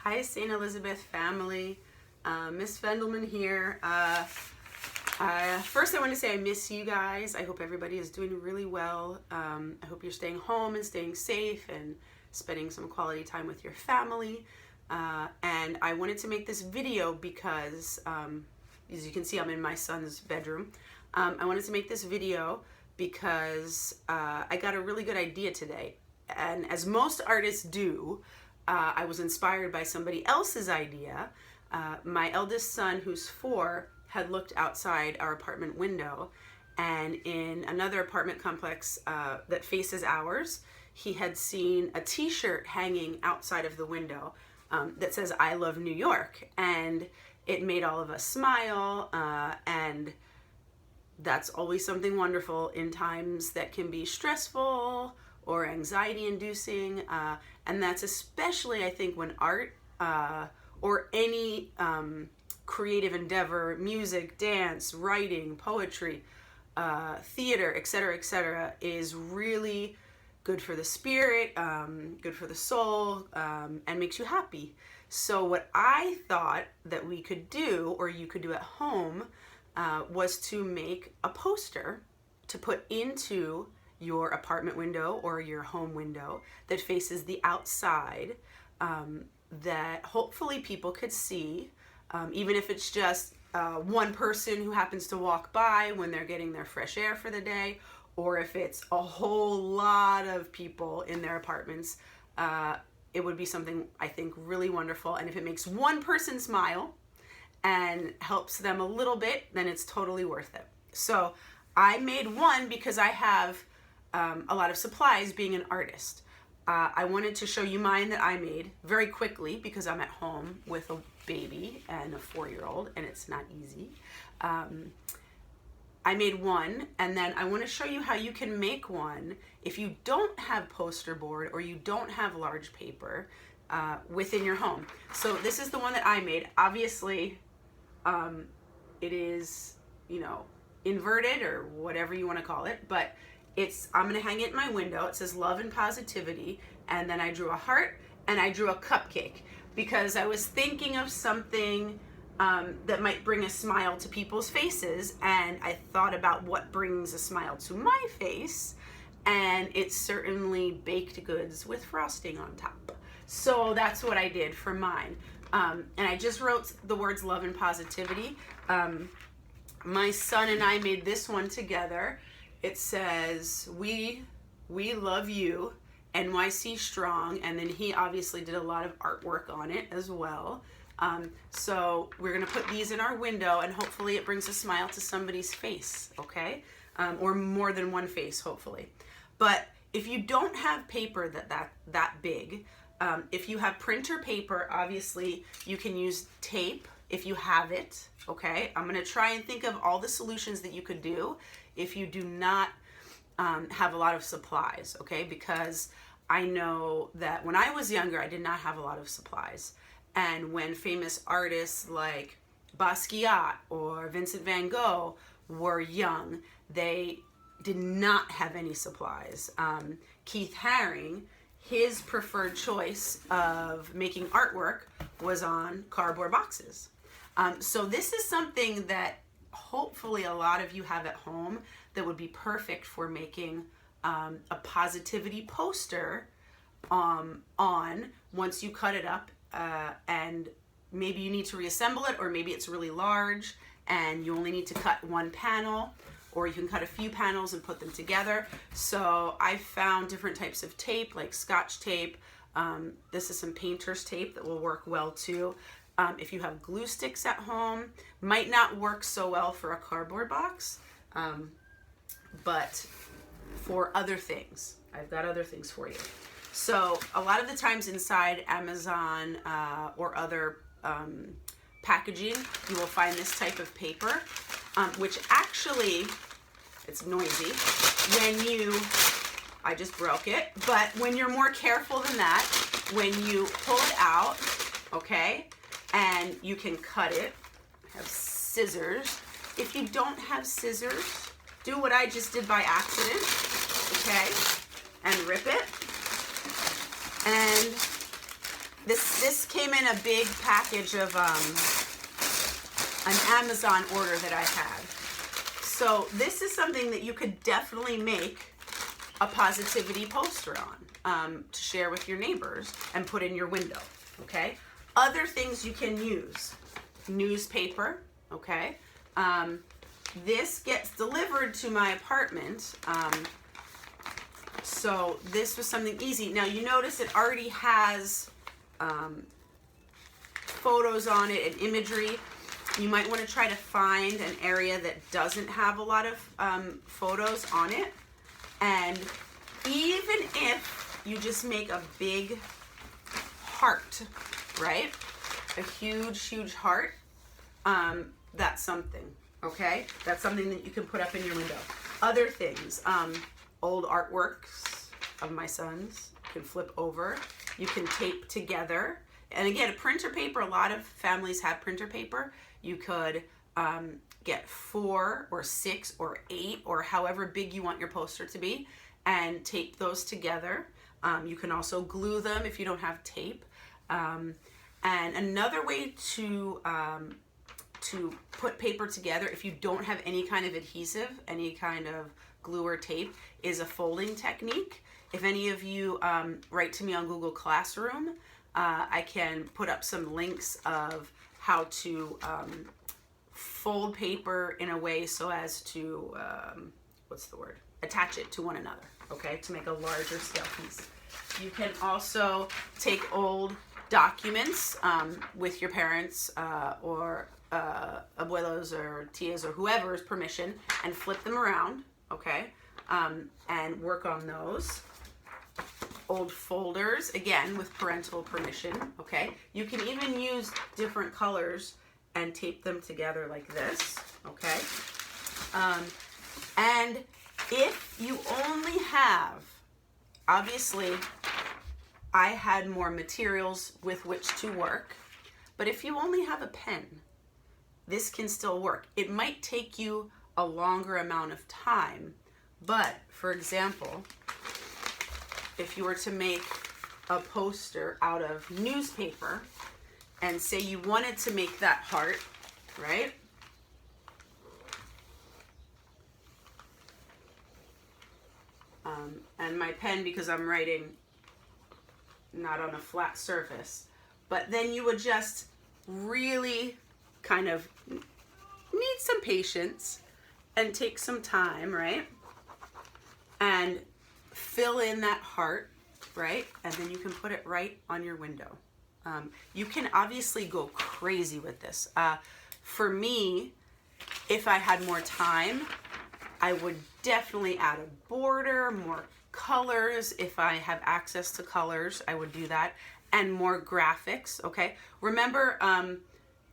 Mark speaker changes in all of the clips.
Speaker 1: Hi, St. Elizabeth family. Miss Fendelman here. First, I want to say I miss you guys. I hope everybody is doing really well. I hope you're staying home and staying safe and spending some quality time with your family. And I wanted to make this video because, as you can see, I'm in my son's bedroom. I wanted to make this video because I got a really good idea today. And as most artists do, I was inspired by somebody else's idea. My eldest son, who's 4, had looked outside our apartment window, and in another apartment complex that faces ours, he had seen a t-shirt hanging outside of the window that says, "I love New York," and it made all of us smile, and that's always something wonderful in times that can be stressful or anxiety inducing, and that's especially, I think, when art or any creative endeavor, music, dance, writing, poetry, theater, etc., is really good for the spirit, good for the soul, and makes you happy. So what I thought that we could do, or you could do at home, was to make a poster to put into your apartment window or your home window that faces the outside, that hopefully people could see, even if it's just one person who happens to walk by when they're getting their fresh air for the day, or if it's a whole lot of people in their apartments. It would be something, I think, really wonderful. And if it makes one person smile and helps them a little bit, then it's totally worth it. So I made one because I have a lot of supplies being an artist. I wanted to show you mine that I made very quickly because I'm at home with a baby and a 4-year-old, and it's not easy. I made one, and then I want to show you how you can make one if you don't have poster board or you don't have large paper within your home. So this is the one that I made. Obviously, it is, inverted or whatever you want to call it, but I'm going to hang it in my window. It says love and positivity, and then I drew a heart and I drew a cupcake because I was thinking of something that might bring a smile to people's faces, and I thought about what brings a smile to my face, and it's certainly baked goods with frosting on top. So that's what I did for mine. And I just wrote the words love and positivity. My son and I made this one together. It says, we love you, NYC strong, and then he obviously did a lot of artwork on it as well. So we're gonna put these in our window, and hopefully it brings a smile to somebody's face, okay? Or more than one face, hopefully. But if you don't have paper that big, if you have printer paper, obviously you can use tape if you have it, okay? I'm gonna try and think of all the solutions that you could do if you do not have a lot of supplies, okay? Because I know that when I was younger, I did not have a lot of supplies. And when famous artists like Basquiat or Vincent van Gogh were young, they did not have any supplies. Keith Haring, his preferred choice of making artwork was on cardboard boxes. So this is something that hopefully a lot of you have at home that would be perfect for making a positivity poster on once you cut it up, and maybe you need to reassemble it, or maybe it's really large and you only need to cut one panel, or you can cut a few panels and put them together. So I found different types of tape, like Scotch tape. This is some painter's tape that will work well too. If you have glue sticks at home, might not work so well for a cardboard box, but for other things, I've got other things for you. So a lot of the times inside Amazon or other packaging, you will find this type of paper, which actually, it's noisy I just broke it, but when you're more careful than that, when you pull it out, okay, and you can cut it, I have scissors. If you don't have scissors, do what I just did by accident, okay, and rip it. And This came in a big package of an Amazon order that I had. So this is something that you could definitely make a positivity poster on to share with your neighbors and put in your window, okay? Other things you can use, newspaper, okay? This gets delivered to my apartment, so this was something easy. Now you notice it already has photos on it and imagery. You might want to try to find an area that doesn't have a lot of photos on it. And even if you just make a big heart, right? A huge, huge heart, that's something, okay? That's something that you can put up in your window. Other things, old artworks of my sons, you can flip over. You can tape together. And again, printer paper, a lot of families have printer paper. You could get 4 or 6 or 8 or however big you want your poster to be and tape those together. You can also glue them if you don't have tape. And another way to put paper together if you don't have any kind of adhesive, any kind of glue or tape, is a folding technique. If any of you write to me on Google Classroom, I can put up some links of how to fold paper in a way so as to, attach it to one another, okay, to make a larger scale piece. You can also take old documents with your parents or abuelos or tias or whoever's permission and flip them around, okay, and work on those. Old folders, again, with parental permission, okay? You can even use different colors and tape them together like this, okay? And if you only have, obviously, I had more materials with which to work, but if you only have a pen, this can still work. It might take you a longer amount of time, but, for example, if you were to make a poster out of newspaper and say you wanted to make that heart, right? And my pen, because I'm writing not on a flat surface, but then you would just really kind of need some patience and take some time, right? And fill in that heart, right? And then you can put it right on your window. You can obviously go crazy with this. For me, if I had more time, I would definitely add a border, more colors. If I have access to colors, I would do that. And more graphics, okay? Remember,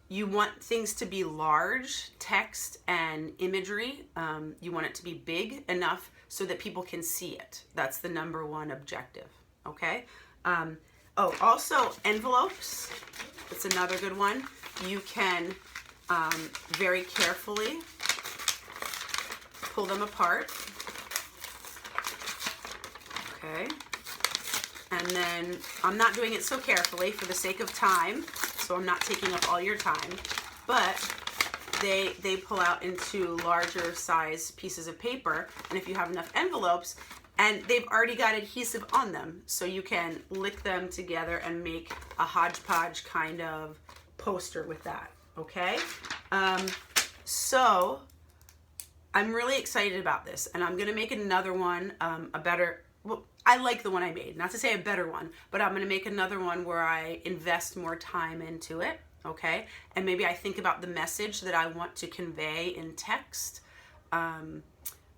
Speaker 1: you want things to be large, text and imagery. You want it to be big enough so that people can see it. That's the #1 objective, okay? Also envelopes. It's another good one. You can very carefully pull them apart, okay? And then I'm not doing it so carefully for the sake of time, so I'm not taking up all your time, but they pull out into larger size pieces of paper, and if you have enough envelopes, and they've already got adhesive on them, so you can lick them together and make a hodgepodge kind of poster with that, okay? So I'm really excited about this, and I'm gonna make another one, well, I like the one I made, not to say a better one, but I'm gonna make another one where I invest more time into it, okay? And maybe I think about the message that I want to convey in text,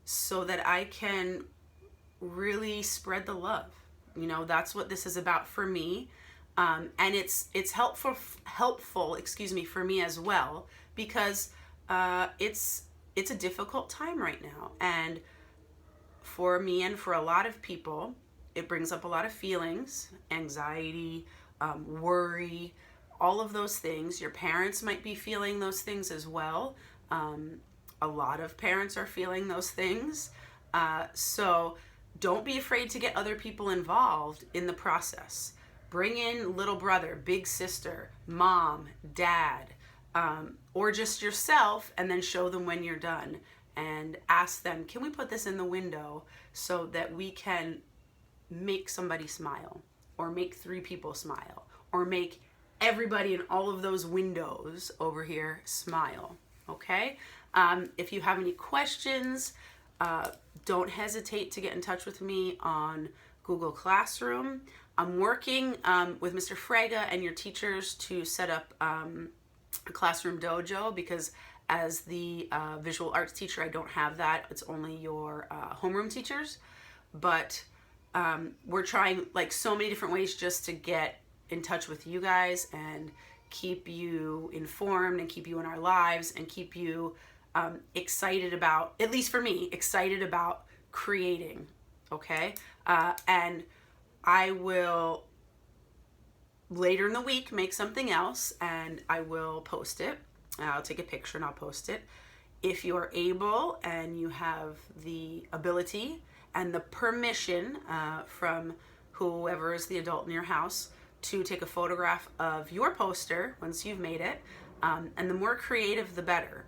Speaker 1: so that I can really spread the love. You know, that's what this is about for me. And it's helpful, for me as well, because it's a difficult time right now. And for me and for a lot of people, it brings up a lot of feelings, anxiety, worry, all of those things. Your parents might be feeling those things as well. A lot of parents are feeling those things. So don't be afraid to get other people involved in the process. Bring in little brother, big sister, mom, dad, or just yourself, and then show them when you're done and ask them, can we put this in the window so that we can make somebody smile, or make 3 people smile, or make everybody in all of those windows over here smile, okay? If you have any questions, don't hesitate to get in touch with me on Google Classroom. I'm working with Mr. Fraga and your teachers to set up a classroom dojo, because as the visual arts teacher, I don't have that. It's only your homeroom teachers. But we're trying like so many different ways just to get in touch with you guys and keep you informed and keep you in our lives and keep you excited about, at least for me, excited about creating, okay? And I will later in the week make something else and I will post it. I'll take a picture and I'll post it. If you are able and you have the ability and the permission from whoever is the adult in your house to take a photograph of your poster once you've made it, and the more creative the better.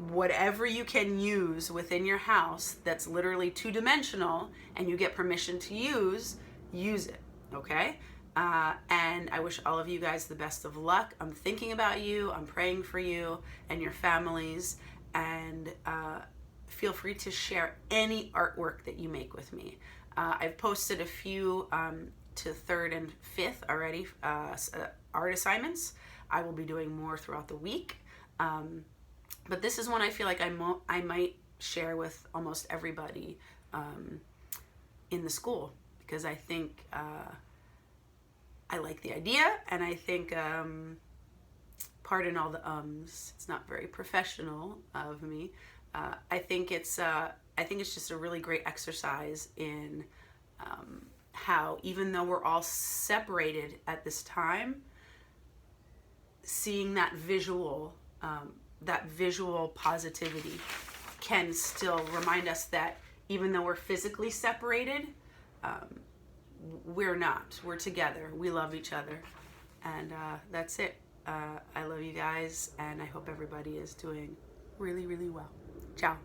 Speaker 1: Whatever you can use within your house that's literally 2-dimensional and you get permission to use it, okay? And I wish all of you guys the best of luck. I'm thinking about you, I'm praying for you and your families, and feel free to share any artwork that you make with me. I've posted a few to 3rd and 5th already, art assignments. I will be doing more throughout the week. But this is one I feel like I might share with almost everybody in the school, because I think I like the idea, and I think, pardon all the ums, it's not very professional of me. I think it's just a really great exercise in how, even though we're all separated at this time, seeing that visual positivity can still remind us that even though we're physically separated, we're not. We're together. We love each other. And that's it. I love you guys, and I hope everybody is doing really, really well. Ciao.